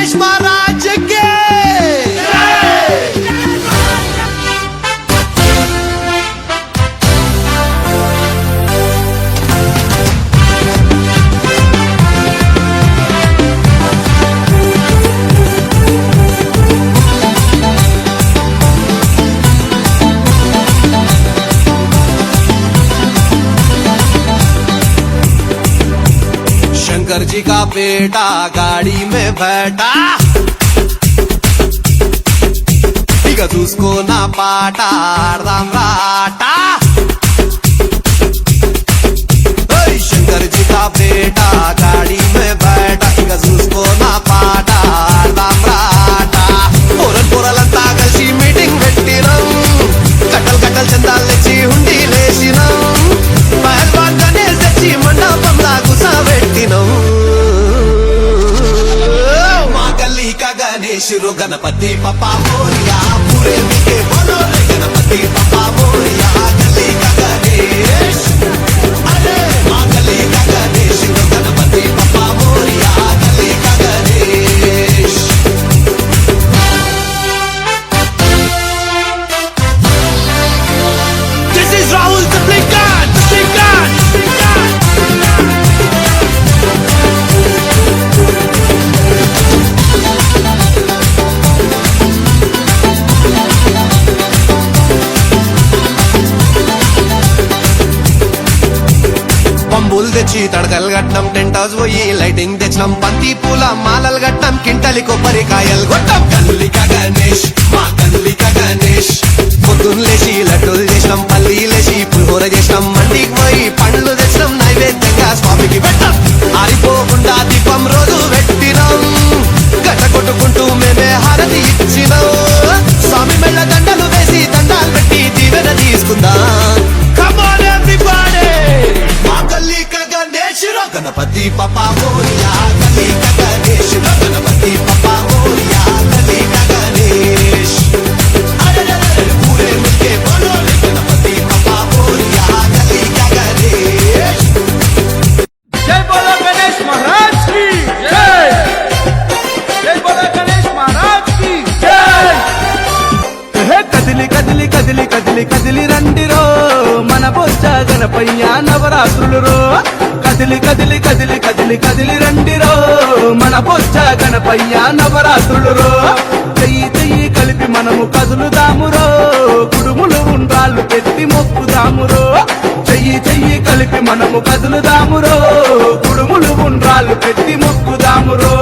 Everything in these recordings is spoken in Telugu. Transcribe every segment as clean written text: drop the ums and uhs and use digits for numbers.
गणेश महाराज के शंकर जी का बेटा गाड़ी में बैठा बिकॉज उसको ना पाटा राम राटा। शंकर जी का बेटा गाड़ी में बैठा बिकॉज उसको ना पाटा राम राटा। पोरल पोरलंता కలిసి మీటింగ్ పెట్టినం కట్టల్ కట్టల్ చందాలు తెచ్చి హుండీ లేసినం పహల్వాన్ గణేష్ తెచ్చి మండపంలా గుసబెట్టినం। మా గల్లీ కా గణేష్ रो गणपति पप्पा मोरिया पूरे मिलके बोलो रे गणपति पप्पा मोरिया। गली का गणेश अरे मां गली का गणेश रो गणपति पप्पा मोरिया। गली का Ganesh This is Rahul the Blinkan, the Blinkan, the Blinkan. పంబులు తెచ్చి తడకలు కట్నం టెంట్ హౌస్ పోయి లైటింగ్ తెచ్చినాం బంతి పూల మాలలు కట్నం కింటలి కొబ్బరికాయలు కొట్టాం। గల్లిక గణేష్ మా గల్లిక గణేష్ పొద్దున్న లేచి లడ్డూలు చేసినాం పల్లీలేసి పులిహోర చేసినాం మండికి పోయి పండ్లు తెచ్చినాం నైవేద్యంగా స్వామికి పెట్టాం। ఆరిపోకుండా దీపం రోజు పెట్టినాం గట్ట కొట్టుకుంటూ మేమే హారతి ఇచ్చినాం। స్వామి మెళ్ళ దండలు వేసి దండాలు పెట్టి దీవెన తీసుకుందాం। Come on everybody మా గల్లీ కా గణేష్ रो गणपति पप्पा मोरिया। गली का गणेश रो गणपति पप्पा मोरिया। गली का गणेश अरे अरे पूरे मिलके बोलो रे गणपति पप्पा मोरिया। गली का गणेश जय बोलो गणेश महाराज की जय। जय बोलो गणेश महाराज की जय। हे कदली कदली कदली कदली कदली రండిరో మన బొజ్జ గణపయ్య నవరాత్రులు రో। కదిలి కదిలి కదిలి కదిలి కదిలి రండిరో మన బొజ్జ గణపయ్య నవరాత్రులు రో। చెయ్యి చెయ్యి కలిపి మనము కదులుదామురో కుడుములు ఉండ్రాళ్ళు పెట్టి మొక్కుదామురో। చెయ్యి చెయ్యి కలిపి మనము కదులుదామురో కుడుములు ఉండ్రాళ్ళు పెట్టి మొక్కుదామురో।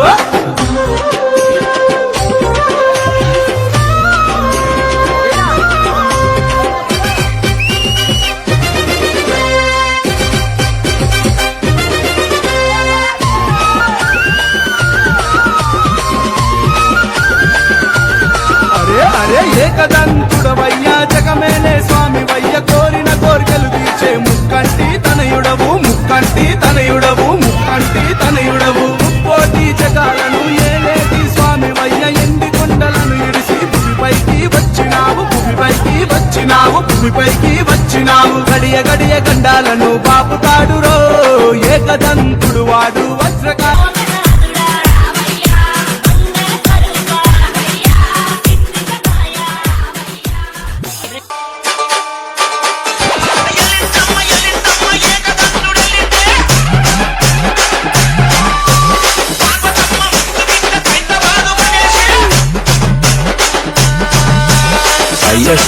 అరే ఏకదంతుడవయ్యా జగమేలే స్వామి వయ్య కోరిన కోరికలు తీర్చే ముక్కంటి తనయుడవు ముక్కంటి తనయుడవు ముక్కంటి తనయుడవు। ముక్కోటి జగాలను ఏలేటి స్వామి వయ్య ఎండి కొండలను ఇడిసి భూమిపైకి వచ్చినావు భూమిపైకి వచ్చినావు భూమిపైకి వచ్చినావు। గడియ గడియ గండాలను బాపుతాడురో ఏకదంతుడు వాడు వజ్రకా Yes,